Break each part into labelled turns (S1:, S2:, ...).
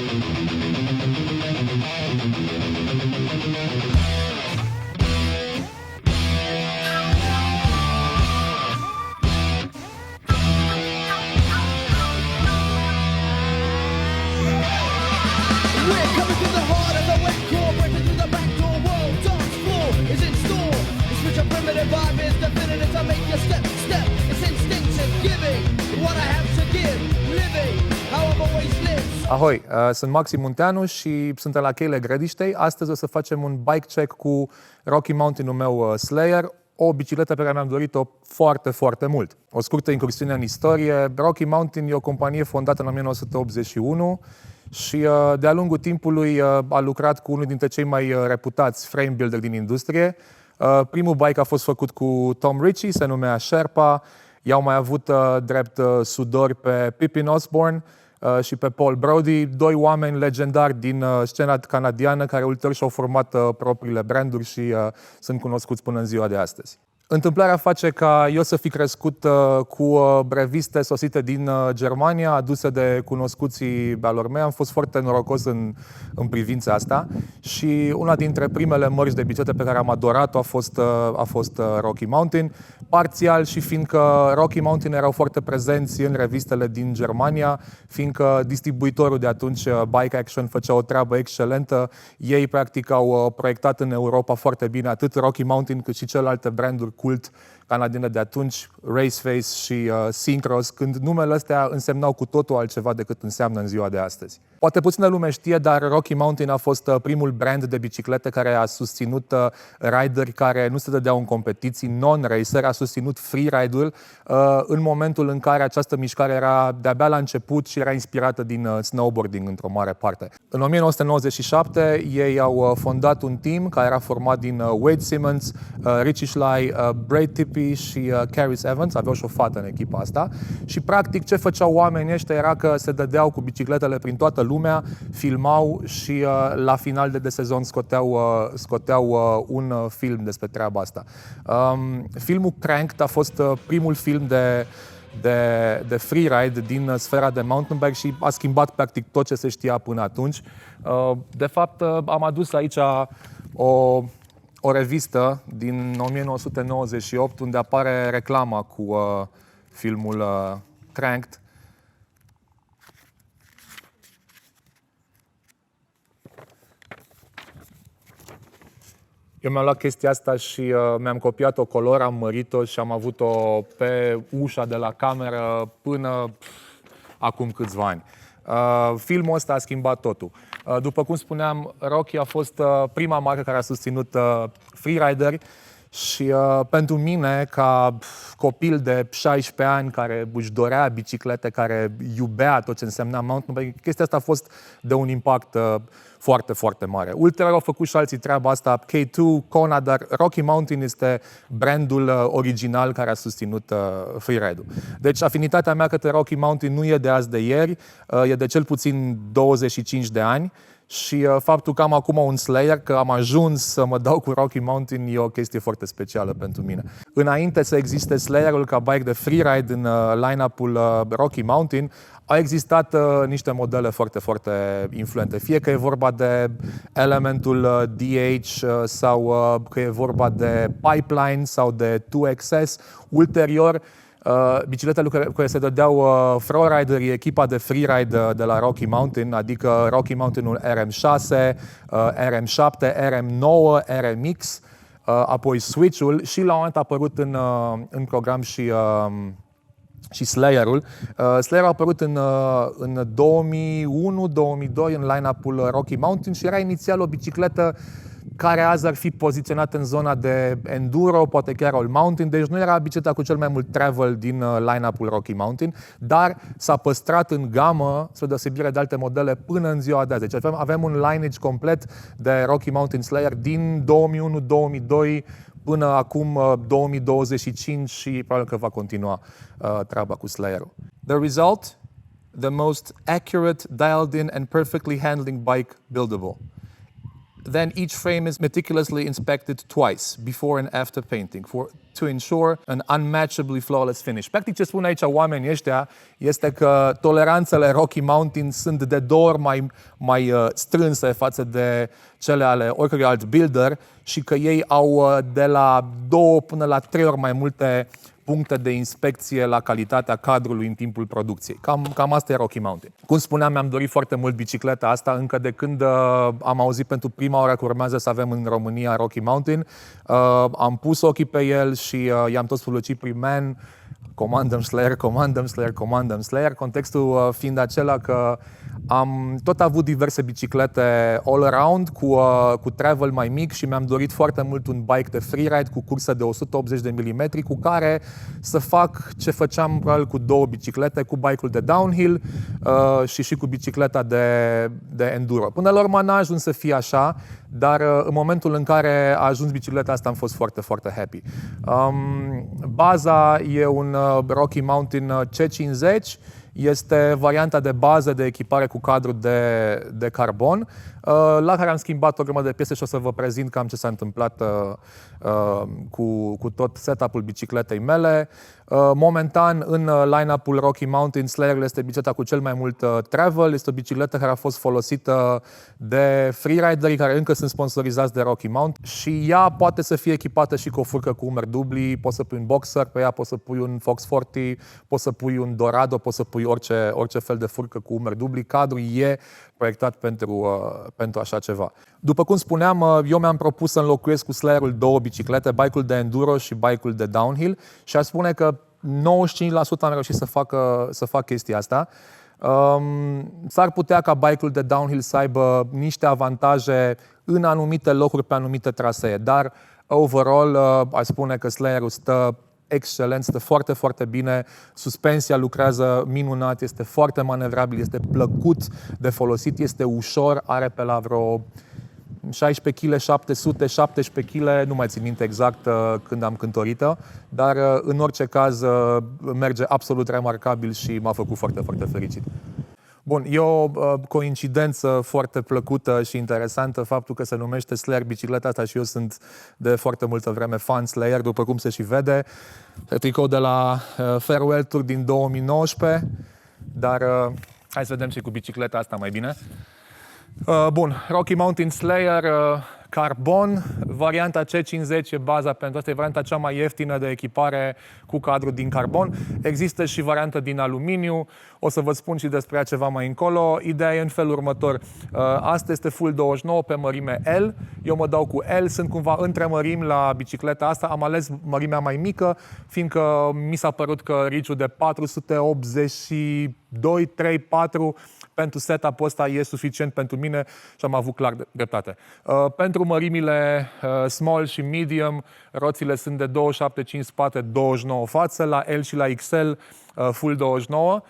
S1: We're coming to the heart of the wet core, breaking through the back door. World dance floor is in store. The switch of primitive vibe is definitive to make you step. It's instinctive, giving what I have to give, living how I've always lived.
S2: Ahoi, sunt Maxim Munteanu și sunt la cheile Grădiștei. Astăzi o să facem un bike check cu Rocky Mountain-ul meu Slayer, o bicicletă pe care mi-am dorit-o foarte, foarte mult. O scurtă incursiune în istorie. Rocky Mountain e o companie fondată în 1981 și de-a lungul timpului a lucrat cu unul dintre cei mai reputați frame builder din industrie. Primul bike a fost făcut cu Tom Ritchie, se numea Sherpa. I-au mai avut drept sudori pe Pippin Osborne și pe Paul Brody, doi oameni legendari din scena canadiană care ulterior și-au format propriile branduri și sunt cunoscuți până în ziua de astăzi. Întâmplarea face ca eu să fi crescut cu reviste sosite din Germania, aduse de cunoscuții alor mei. Am fost foarte norocos în privința asta și una dintre primele mărci de biciclete pe care am adorat-o a fost Rocky Mountain. Parțial și fiindcă Rocky Mountain erau foarte prezenți în revistele din Germania, fiindcă distribuitorul de atunci, Bike Action, făcea o treabă excelentă. Ei, practic, au proiectat în Europa foarte bine atât Rocky Mountain cât și celelalte branduri cult canadiene de atunci, Raceface și Syncros, când numele astea însemnau cu totul altceva decât înseamnă în ziua de astăzi. Poate puțină lume știe, dar Rocky Mountain a fost primul brand de biciclete care a susținut rideri care nu se dădeau în competiții, non-racer, a susținut freeride-ul în momentul în care această mișcare era de-abia la început și era inspirată din snowboarding într-o mare parte. În 1997 ei au fondat un team care era format din Wade Simmons, Richie Schley, Braid Tippie și Caris Evans, aveau și o fată în echipa asta și practic ce făceau oamenii ăștia era că se dădeau cu bicicletele prin toată lumea, filmau și la final de sezon scoteau un film despre treaba asta. Filmul Cranked a fost primul film de freeride din sfera de mountain bike și a schimbat practic tot ce se știa până atunci. De fapt, am adus aici o revistă din 1998 unde apare reclama cu filmul Cranked. Eu mi-am luat chestia asta și mi-am copiat o color, am mărit-o și am avut-o pe ușa de la cameră până acum câțiva ani. Filmul ăsta a schimbat totul. După cum spuneam, Rocky a fost prima marcă care a susținut freerideri și pentru mine, ca copil de 16 ani care își dorea biciclete, care iubea tot ce însemna mountain bike, chestia asta a fost de un impact foarte, foarte mare. Ulterior au făcut și alții treaba asta, K2, Kona, dar Rocky Mountain este brandul original care a susținut freeride-ul. Deci afinitatea mea către Rocky Mountain nu e de azi de ieri, e de cel puțin 25 de ani. Și faptul că am acum un Slayer, că am ajuns să mă dau cu Rocky Mountain, e o chestie foarte specială pentru mine. Înainte să existe Slayer-ul ca bike de freeride în line-up-ul Rocky Mountain, au existat niște modele foarte, foarte influente. Fie că e vorba de elementul DH sau că e vorba de Pipeline sau de 2XS. Ulterior, bicicletele cu care se dădeau Flowriderii, echipa de freeride de la Rocky Mountain, adică Rocky Mountain-ul RM6, RM7, RM9, RMX, apoi Switch-ul și la un moment a apărut în program și Slayer-ul. Slayer a apărut în 2001-2002 în line-up-ul Rocky Mountain și era inițial o bicicletă care azi ar fi poziționată în zona de enduro, poate chiar all mountain, deci nu era bicicleta cu cel mai mult travel din line-up-ul Rocky Mountain, dar s-a păstrat în gamă, spre deosebire de alte modele, până în ziua de azi. Deci avem un lineage complet de Rocky Mountain Slayer din 2001-2002 până acum 2025 și probabil că va continua treaba cu Slayer-ul. The result? The most accurate, dialed in and perfectly handling bike buildable. Then each frame is meticulously inspected twice, before and after painting, to ensure an unmatchably flawless finish. Practic, ce spun aici oamenii ăștia este că toleranțele Rocky Mountain sunt de 2 ori mai strânse față de cele ale oricărui alt builder și că ei au de la 2 până la 3 ori mai multe puncte de inspecție la calitatea cadrului în timpul producției. Cam asta e Rocky Mountain. Cum spuneam, mi-am dorit foarte mult bicicleta asta încă de când am auzit pentru prima oară că urmează să avem în România Rocky Mountain. Am pus ochii pe el și i-am tot spulăcit prin man, Commandăm Slayer, contextul fiind acela că am tot avut diverse biciclete all-around cu travel mai mic și mi-am dorit foarte mult un bike de freeride cu cursă de 180 de mm cu care să fac ce făceam probabil cu 2 biciclete, cu bike-ul de downhill și cu bicicleta de enduro. Până la urmă n-a ajuns să fie așa, dar în momentul în care a ajuns bicicleta asta am fost foarte, foarte happy. Baza e un Rocky Mountain C50, este varianta de bază de echipare cu cadru de carbon, la care am schimbat o grămadă de piese și o să vă prezint cam ce s-a întâmplat cu tot setup-ul bicicletei mele. Momentan, în line-up-ul Rocky Mountain, Slayer este bicicleta cu cel mai mult travel. Este o bicicletă care a fost folosită de freeriderii care încă sunt sponsorizați de Rocky Mountain și ea poate să fie echipată și cu o furcă cu umeri dubli, poți să pui un boxer pe ea, poți să pui un Fox 40, poți să pui un Dorado, poți să pui orice fel de furcă cu umeri dubli. Cadrul e proiectat pentru așa ceva. După cum spuneam, eu mi-am propus să înlocuiesc cu Slayer-ul 2 biciclete, bike-ul de enduro și bike-ul de downhill și aș spune că 95% am reușit să fac chestia asta. S-ar putea ca bike-ul de downhill să aibă niște avantaje în anumite locuri pe anumite trasee, dar overall aș spune că Slayer-ul stă excelent, stă foarte, foarte bine, suspensia lucrează minunat, este foarte manevrabil, este plăcut de folosit, este ușor, are pe la vreo 16 kg, 700, 17 kg, nu mai țin minte exact când am cântorită, dar în orice caz merge absolut remarcabil și m-a făcut foarte, foarte fericit. Bun, e o coincidență foarte plăcută și interesantă faptul că se numește Slayer bicicleta asta și eu sunt de foarte multă vreme fan Slayer, după cum se și vede. Tricou de la Farewell Tour din 2019, dar hai să vedem și cu bicicleta asta mai bine. Bun, Rocky Mountain Slayer Carbon, varianta C50 e baza pentru asta, e varianta cea mai ieftină de echipare cu cadru din carbon. Există și varianta din aluminiu, o să vă spun și despre ea ceva mai încolo. Ideea e în felul următor, asta este full 29 pe mărime L, eu mă dau cu L, sunt cumva între mărimi la bicicleta asta, am ales mărimea mai mică, fiindcă mi s-a părut că reach-ul de 482, 3, 4 pentru setup-ul ăsta e suficient pentru mine și am avut clar dreptate. Pentru mărimile small și medium, roțile sunt de 27,5 spate, 29 față, la L și la XL full 29.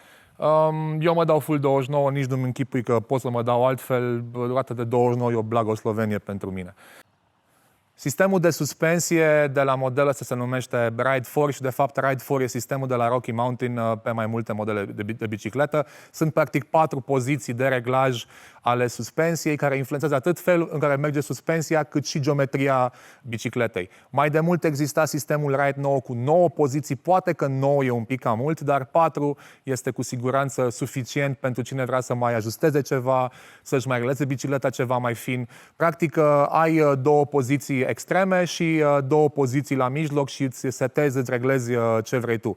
S2: Eu mă dau full 29, nici nu-mi închipui că pot să mă dau altfel, roată de 29 e o blagoslovenie pentru mine. Sistemul de suspensie de la modelul ăsta se numește Ride 4 și de fapt Ride 4 e sistemul de la Rocky Mountain pe mai multe modele de bicicletă. Sunt practic 4 poziții de reglaj ale suspensiei care influențează atât felul în care merge suspensia cât și geometria bicicletei. Mai de mult exista sistemul Ride 9 cu 9 poziții, poate că 9 e un pic cam mult, dar 4 este cu siguranță suficient pentru cine vrea să mai ajusteze ceva, să-și mai regleze bicicleta ceva mai fin. Practic ai 2 poziții extreme și 2 poziții la mijloc și îți setezi, îți reglezi ce vrei tu.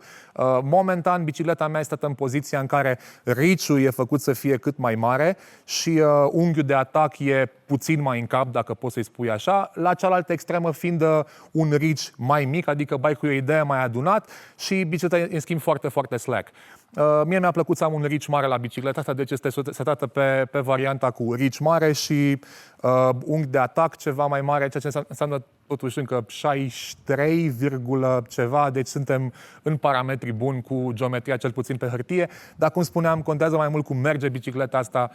S2: Momentan, bicicleta mea este în poziția în care reach-ul e făcut să fie cât mai mare și unghiul de atac e puțin mai în cap, dacă poți să-i spui așa, la cealaltă extremă fiind un reach mai mic, adică bike-ul e o idee mai adunat și bicicleta în schimb foarte, foarte slack. Mie mi-a plăcut să am un reach mare la bicicleta asta, deci este setată pe varianta cu reach mare și unghi de atac ceva mai mare, ceea ce înseamnă totuși încă 63, ceva, deci suntem în parametri buni cu geometria cel puțin pe hârtie, dar cum spuneam, contează mai mult cum merge bicicleta asta,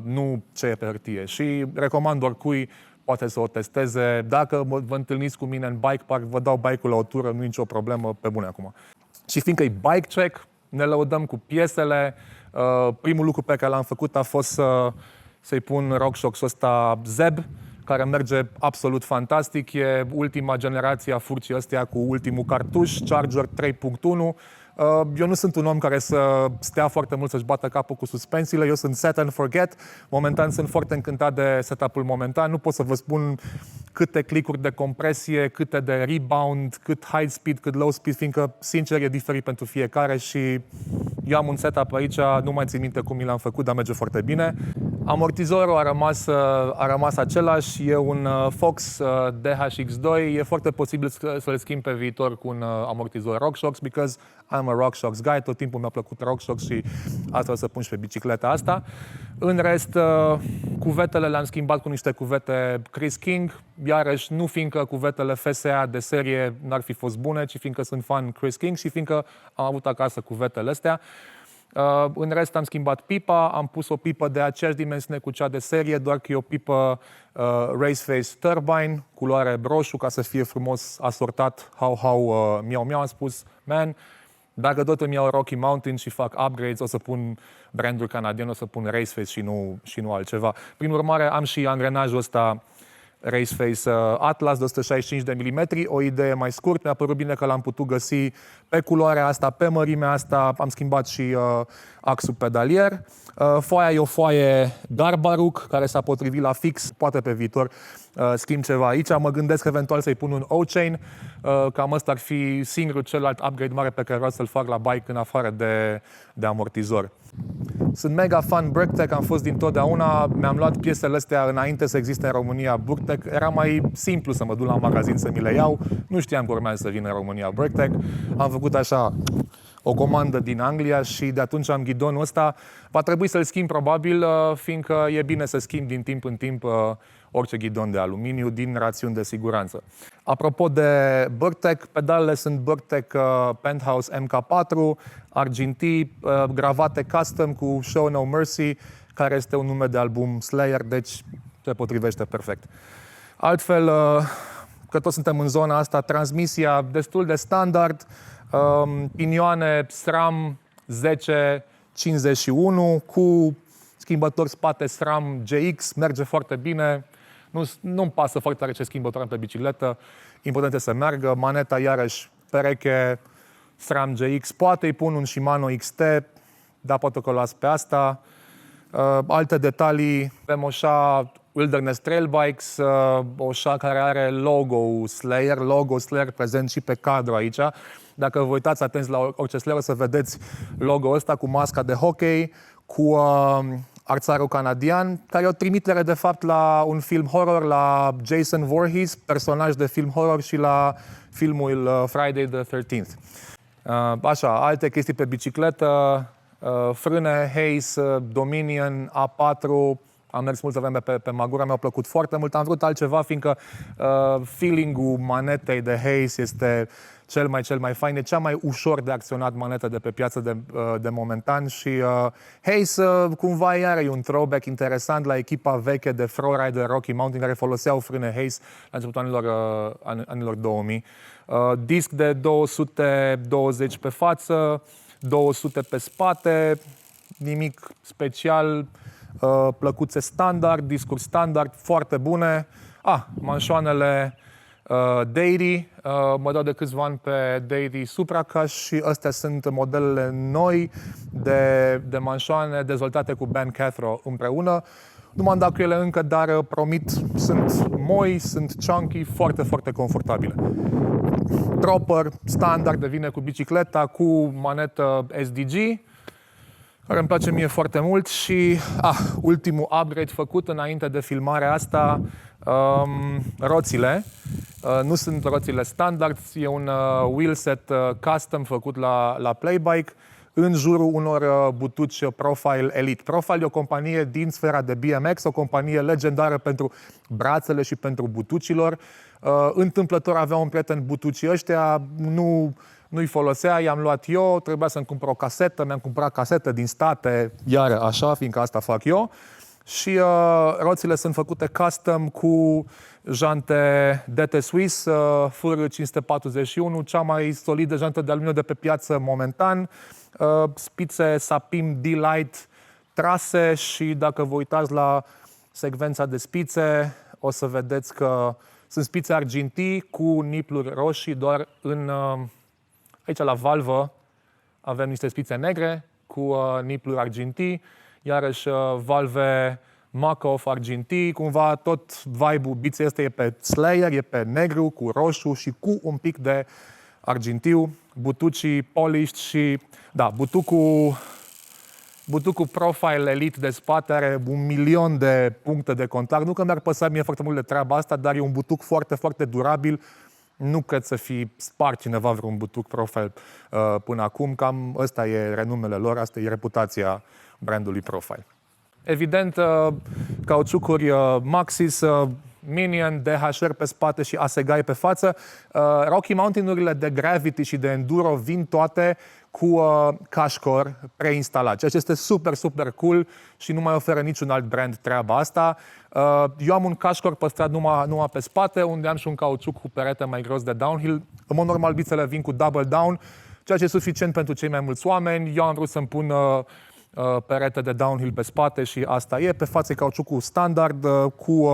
S2: nu ce e pe hârtie. Și recomand oricui, poate să o testeze. Dacă vă întâlniți cu mine în bike park, vă dau bike-ul la o tură, nu e nicio problemă, pe bune acum. Și fiindcă e bike check, ne lăudăm cu piesele. Primul lucru pe care l-am făcut a fost să-i pun RockShox-ul ăsta Zeb, care merge absolut fantastic. E ultima generație a furcii ăstea cu ultimul cartuș, Charger 3.1. Eu nu sunt un om care să stea foarte mult să-și bată capul cu suspensiile, eu sunt set and forget. Momentan sunt foarte încântat de setup-ul momentan. Nu pot să vă spun câte clicuri de compresie, câte de rebound, cât high speed, cât low speed, fiindcă, sincer, e diferit pentru fiecare și eu am un setup aici, nu mai țin minte cum mi l-am făcut, dar merge foarte bine. Amortizorul a rămas același, e un Fox DHX2, e foarte posibil să-l schimb pe viitor cu un amortizor RockShox, because I'm a RockShox guy, tot timpul mi-a plăcut RockShox și asta o să pun și pe bicicleta asta. În rest, cuvetele le-am schimbat cu niște cuvete Chris King, iarăși nu fiindcă cuvetele FSA de serie n-ar fi fost bune, ci fiindcă sunt fan Chris King și fiindcă am avut acasă cuvetele astea. În rest am schimbat pipa, am pus o pipă de aceeași dimensiune cu cea de serie, doar că e o pipă Raceface Turbine, culoare roșu, ca să fie frumos asortat, miau, am spus, man, dacă tot îmi iau Rocky Mountain și fac upgrades, o să pun branduri canadiene, o să pun Raceface și nu altceva. Prin urmare, am și angrenajul ăsta Raceface Atlas de 165 de mm, o idee mai scurt, mi-a părut bine că l-am putut găsi pe culoarea asta, pe mărimea asta, am schimbat și axul pedalier. Foaia e o foaie Garbaruk, care s-a potrivit la fix, poate pe viitor schimb ceva aici. Mă gândesc eventual să-i pun un O-chain, cam ăsta ar fi singurul celălalt upgrade mare pe care vreau să-l fac la bike în afară de amortizor. Sunt mega fan Burktec, am fost dintotdeauna, mi-am luat piesele astea înainte să existe în România Burktec. Era mai simplu să mă duc la magazin să mi le iau, nu știam că urmează să vină în România Burktec. Am făcut așa o comandă din Anglia și de atunci am ghidonul ăsta. Va trebui să-l schimb probabil, fiindcă e bine să schimb din timp în timp orice ghidon de aluminiu din rațiuni de siguranță. Apropo de Burktec, pedalele sunt Burktec Penthouse MK4, argintii, gravate custom cu Show No Mercy, care este un nume de album Slayer, deci se potrivește perfect. Altfel, că toți suntem în zona asta, transmisia destul de standard, pinioane SRAM 1051 cu schimbător spate SRAM GX, merge foarte bine. Nu-mi pasă foarte tare ce schimbător am pe bicicletă, important e să meargă. Maneta iarăși pereche SRAM GX, poate îi pun un Shimano XT, dar poate că o las pe asta. Alte detalii, avem o șa Wilderness Trail Bikes, o șa care are logo Slayer prezent și pe cadru aici. Dacă vă uitați atenți la orice Slayer, o să vedeți logo-ul ăsta cu masca de hockey, cu arțarul canadian, care e o trimitere de fapt la un film horror, la Jason Voorhees, personaj de film horror, și la filmul Friday the 13th. Așa, alte chestii pe bicicletă, frâne Hayes Dominion A4, am mers multă vreme pe Magura, mi-au plăcut foarte mult. Am vrut altceva, fiindcă feeling-ul manetei de Hayes este cel mai fain, e cea mai ușor de acționat manetă de pe piață de momentan și Hayes cumva iar e un throwback interesant la echipa veche de Flowrider Rocky Mountain, care foloseau frâne Hayes la începutul anilor 2000. Disc de 220 pe față, 200 pe spate, nimic special, plăcuțe standard, discuri standard, foarte bune. Manșoanele Deity, mă dau de câțiva ani pe Deity Supracash și astea sunt modelele noi de manșoane dezvoltate cu Ben Cathro împreună. Nu m-am dat cu ele încă, dar promit, sunt moi, sunt chunky, foarte, foarte confortabile. Dropper standard devine cu bicicleta, cu manetă SDG, care îmi place mie foarte mult și ultimul upgrade făcut înainte de filmarea asta, roțile. Nu sunt roțile standard, e un wheelset custom făcut la Playbike în jurul unor butuci Profile Elite. Profile e o companie din sfera de BMX, o companie legendară pentru brațele și pentru butucilor. Întâmplător avea un prieten butucii ăștia, nu-i folosea, i-am luat eu, trebuia să-mi cumpăr o casetă, mi-am cumpărat casetă din state, iar așa, fiindcă asta fac eu. Și roțile sunt făcute custom cu jante DT Swiss, FR 541, cea mai solidă jantă de aluminiu de pe piață momentan, spițe Sapim D-Light trase și dacă vă uitați la secvența de spițe, o să vedeți că sunt spițe argintii cu nipluri roșii, doar aici la valvă avem niște spițe negre cu nipluri argintii, iarăși valve Makov argintii, cumva tot vibe-ul biței ăsta e pe Slayer, e pe negru, cu roșu și cu un pic de argintiu, butucii polished și, da, butucul Profile Elite de spate are 1.000.000 de puncte de contact. Nu că mi-ar păsa mie foarte mult de treaba asta, dar e un butuc foarte, foarte durabil. Nu cred să fi spart cineva vreun butuc Profile până acum. Cam ăsta e renumele lor, asta e reputația brandului Profile. Evident, cauciucuri Maxxis, Minion, DHR pe spate și Assegai pe față. Rocky Mountain-urile de Gravity și de Enduro vin toate cu cashcore preinstalat, ceea ce este super, super cool și nu mai oferă niciun alt brand treaba asta. Eu am un cashcore păstrat numai pe spate, unde am și un cauciuc cu perete mai gros de downhill. În mod normal, bițele vin cu double down, ceea ce e suficient pentru cei mai mulți oameni. Eu am vrut să-mi pun perete de downhill pe spate și asta e. Pe față e cauciucul standard cu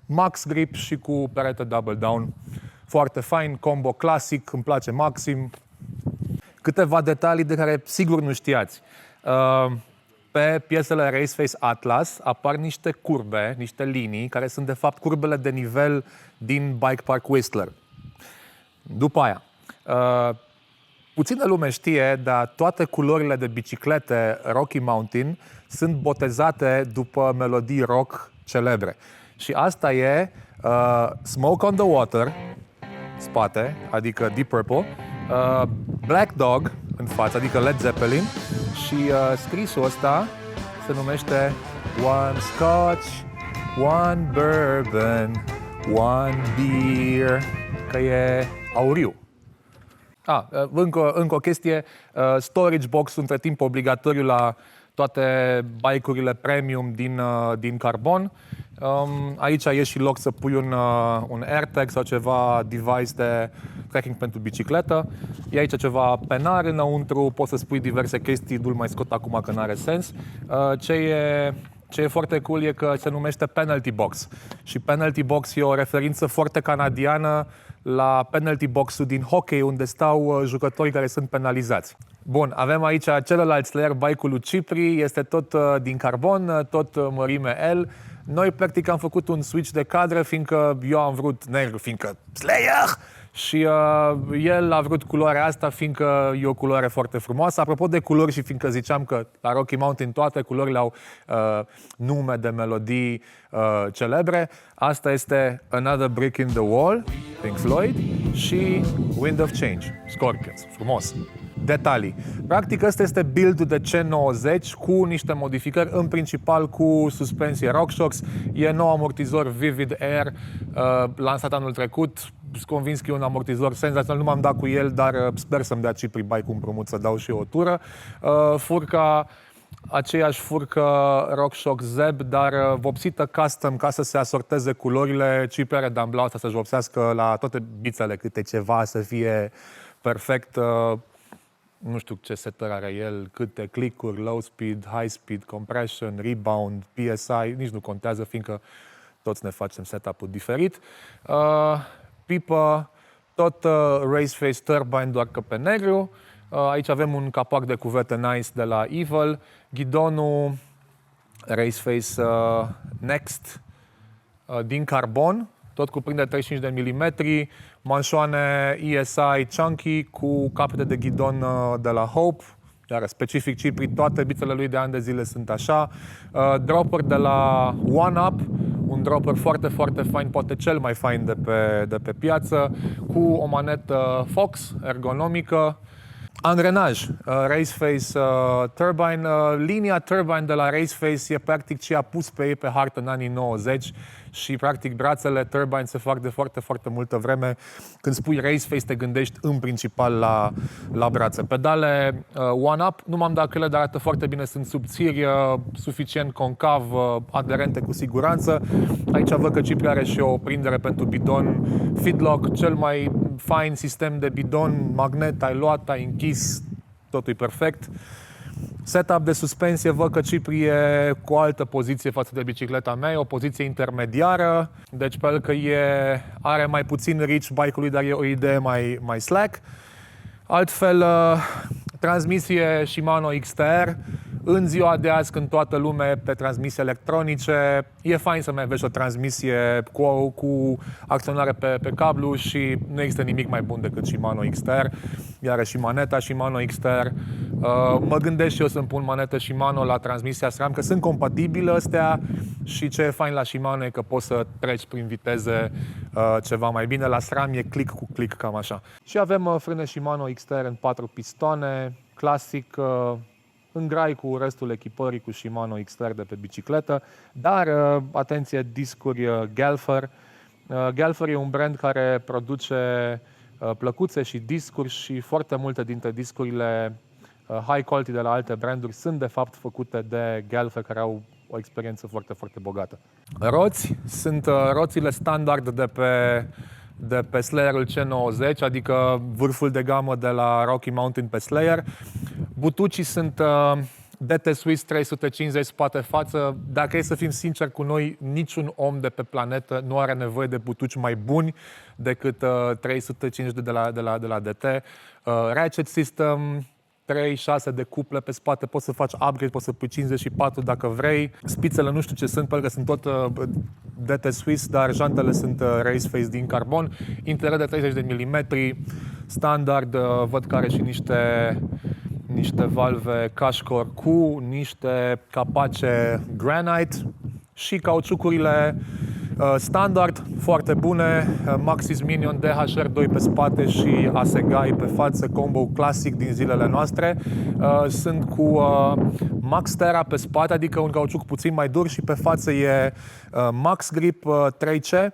S2: max grip și cu perete double down. Foarte fain, combo clasic, îmi place maxim. Câteva detalii de care sigur nu știați. Pe piesele Raceface Atlas apar niște curbe, niște linii, care sunt de fapt curbele de nivel din Bike Park Whistler. După aia, puțină lume știe, dar toate culorile de biciclete Rocky Mountain sunt botezate după melodii rock celebre. Și asta e Smoke on the Water, spate, adică Deep Purple, Black Dog, în față, adică Led Zeppelin, și scrisul ăsta se numește One Scotch, One Bourbon, One Beer, că e auriu. Încă o chestie, storage box între timp obligatoriu la toate bike-urile premium din carbon. Aici e și loc să pui un AirTag sau ceva device de tracking pentru bicicletă. E aici ceva penar înăuntru, poți să spui diverse chestii, nu-l mai scot acum că n-are sens. Ce e foarte cool e că se numește Penalty Box. Și Penalty Box e o referință foarte canadiană la penalty box-ul din hockey, unde stau jucătorii care sunt penalizați. Bun, avem aici celălalt Slayer, bike-ul lui Cipri, este tot din carbon, tot mărime L. Noi, practic, am făcut un switch de cadră, fiindcă eu am vrut negru, fiindcă Slayer! Și el a vrut culoarea asta, fiindcă e o culoare foarte frumoasă. Apropo de culori și fiindcă ziceam că la Rocky Mountain toate culorile au nume de melodii celebre, asta este Another Brick in the Wall, Pink Floyd, și Wind of Change, Scorpions. Frumos! Detalii. Practic, ăsta este build-ul de C90 cu niște modificări, în principal cu suspensie RockShox. E nou amortizor Vivid Air, lansat anul trecut. Sunt convins că e un amortizor senzațional, nu m-am dat cu el, dar sper să-mi dea Cipri Bike împrumut să dau și eu o tură. Furca, aceeași furcă RockShox Zeb, dar vopsită custom ca să se asorteze culorile. Cipri are damblau asta să-și vopsească la toate bițele câte ceva, să fie perfect. Nu știu ce setări are el, câte click-uri, low speed, high speed, compression, rebound, PSI, nici nu contează, fiindcă toți ne facem setup-ul diferit. Pipă, tot Raceface Turbine, doar că pe negru. Aici avem un capac de cuvete nice de la Evil. Ghidonul Raceface Next din carbon, tot cuprinde 35 de milimetri, manșoane ESI Chunky cu capete de ghidon de la Hope, iar specific Cipri, toate bițele lui de ani de zile sunt așa. Dropper de la One Up, un dropper foarte, foarte fain, poate cel mai fain de pe piață, cu o manetă Fox ergonomică. Angrenaj, Raceface Turbine. Linia Turbine de la Raceface e practic ce a pus pe ei pe hartă în anii 90 și practic brațele Turbine se fac de foarte, foarte multă vreme. Când spui Raceface te gândești în principal la brațe. Pedale One Up, nu m-am dat cu ele, dar arată foarte bine, sunt subțiri, suficient concav, aderente cu siguranță. Aici văd că Cipri are și o prindere pentru bidon Feedlock, cel mai fain sistem de bidon, magnet, ai luat, ai închis, totul e perfect. Setup de suspensie, văd că Cipri e cu o altă poziție față de bicicleta mea, e o poziție intermediară, deci pe el că are mai puțin reach bike-ului, dar e o idee mai slack. Altfel, transmisie Shimano XTR. În ziua de azi, când toată lumea e pe transmisii electronice, e fain să mai aveți o transmisie cu acționare pe cablu și nu există nimic mai bun decât Shimano XTR. Iar și maneta Shimano XTR. Mă gândesc și eu să-mi pun manetă Shimano la transmisia SRAM, că sunt compatibile astea și ce e fain la Shimano e că poți să treci prin viteze ceva mai bine. La SRAM e click cu click, cam așa. Și avem frâne Shimano XTR în 4 pistoane, clasic, în grai cu restul echipării cu Shimano XTR de pe bicicletă, dar, atenție, discuri Galfer. Galfer e un brand care produce plăcuțe și discuri și foarte multe dintre discurile high quality de la alte branduri sunt de fapt făcute de Galfer, care au o experiență foarte, foarte bogată. Roți sunt roțile standard de pe Slayerul C90, adică vârful de gamă de la Rocky Mountain pe Slayer. Butucii sunt DT Swiss 350 spate-față. Dacă e să fim sinceri cu noi, niciun om de pe planetă nu are nevoie de butuci mai buni decât 350 de la DT. Ratchet System, 3-6 de cuple pe spate, poți să faci upgrade, poți să pui 54 dacă vrei. Spițele nu știu ce sunt, pentru că sunt tot DT Swiss, dar jantele sunt race face din carbon. Interior de 30 de mm, standard, văd că are și niște valve Cashcore cu niște capace Granite și cauciucurile standard, foarte bune, Maxxis Minion DHR2 pe spate și Assegai pe față, combo clasic din zilele noastre. Sunt cu Max Terra pe spate, adică un cauciuc puțin mai dur, și pe față e Max Grip 3C,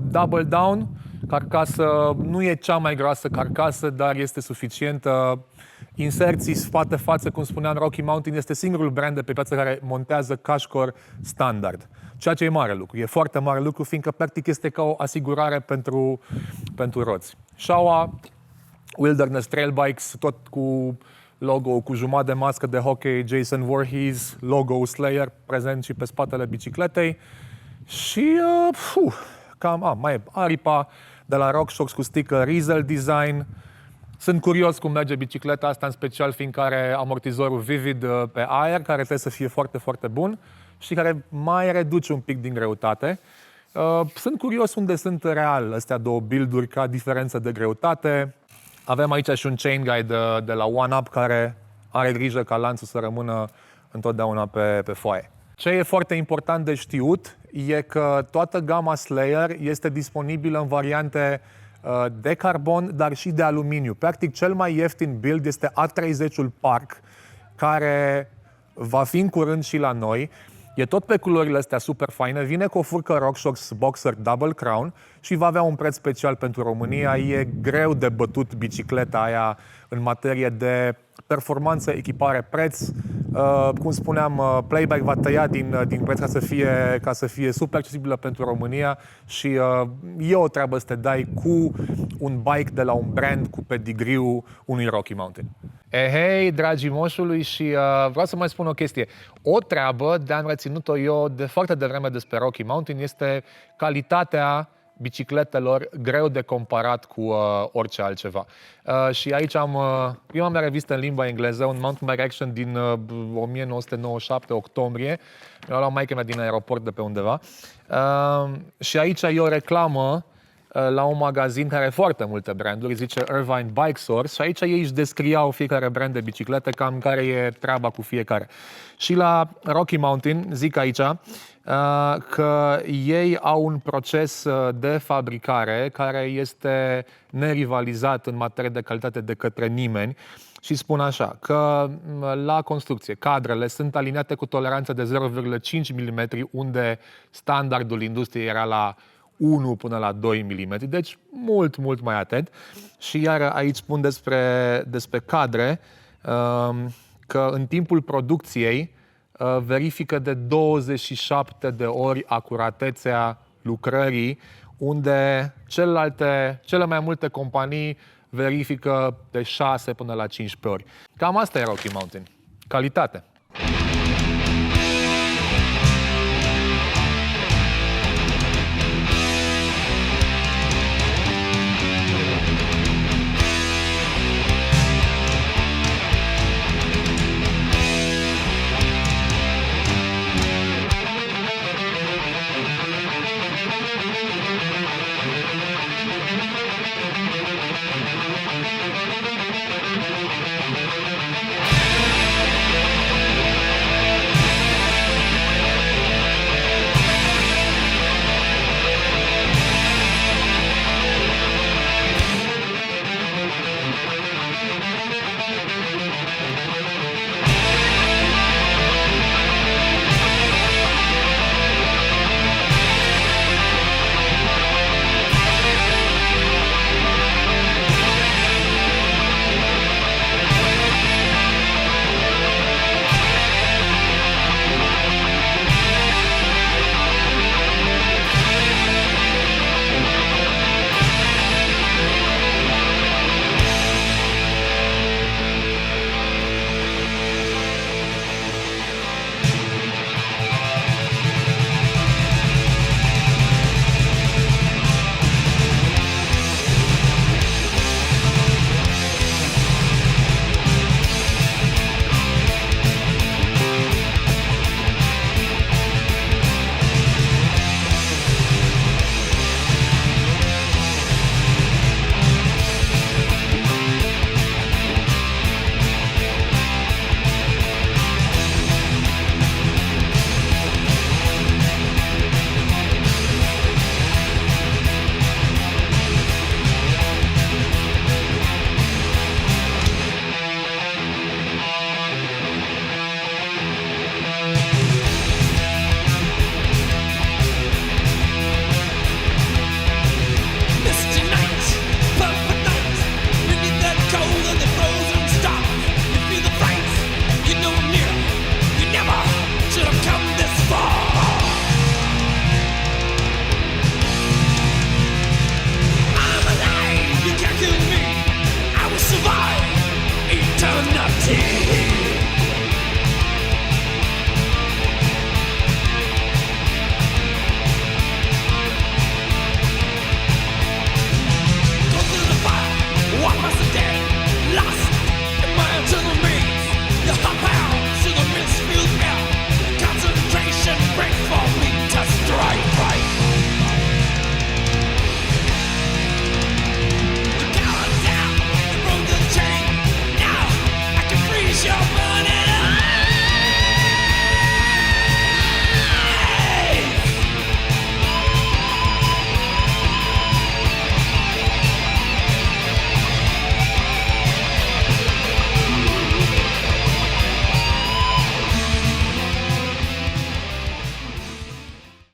S2: Double Down, carcasă, nu e cea mai groasă carcasă, dar este suficientă. Inserții spate-față, cum spuneam, Rocky Mountain este singurul brand de pe piață care montează Cashcore standard. Ceea ce e mare lucru, e foarte mare lucru, fiindcă practic este ca o asigurare pentru roți. Shawa, Wilderness Trail Bikes, tot cu logo, cu jumătate de mască de hockey, Jason Voorhees, logo Slayer, prezent și pe spatele bicicletei. Și mai e Aripa de la RockShox cu sticker Riesel Design. Sunt curios cum merge bicicleta asta, în special fiindcă are amortizorul Vivid pe aer, care trebuie să fie foarte, foarte bun și care mai reduce un pic din greutate. Sunt curios unde sunt real astea două build-uri ca diferență de greutate. Avem aici și un chain guide de la OneUp care are grijă ca lanțul să rămână întotdeauna pe foaie. Ce e foarte important de știut e că toată gama Slayer este disponibilă în variante de carbon, dar și de aluminiu. Practic, cel mai ieftin build este A30-ul Park, care va fi în curând și la noi. E tot pe culorile astea super faine, vine cu o furcă RockShox Boxer Double Crown și va avea un preț special pentru România. E greu de bătut bicicleta aia în materie de performanță, echipare, preț. Cum spuneam, Playback va tăia din preț ca să fie super accesibilă pentru România și e o treabă să te dai cu un bike de la un brand cu pedigree-ul unui Rocky Mountain. Hei, dragii moșului, și vreau să mai spun o chestie. O treabă de-am reținut-o eu de foarte devreme despre Rocky Mountain este calitatea bicicletelor, greu de comparat cu orice altceva. Și aici am prima mea revistă în limba engleză, un Mountain Bike Action din 1997, octombrie. Mi-a luat maică mea din aeroport de pe undeva. Și aici e o reclamă la un magazin care are foarte multe branduri, zice Irvine Bike Source, și aici ei își descriau fiecare brand de bicicletă, cam care e treaba cu fiecare. Și la Rocky Mountain, zic aici, că ei au un proces de fabricare care este nerivalizat în materie de calitate de către nimeni și spun așa, că la construcție cadrele sunt aliniate cu toleranță de 0,5 mm, unde standardul industriei era la 1 până la 2 mm, deci mult, mult mai atent. Și iar aici spun despre cadre că în timpul producției verifică de 27 de ori acuratețea lucrării, unde cele mai multe companii verifică de 6 până la 15 ori. Cam asta e Rocky Mountain. calitate.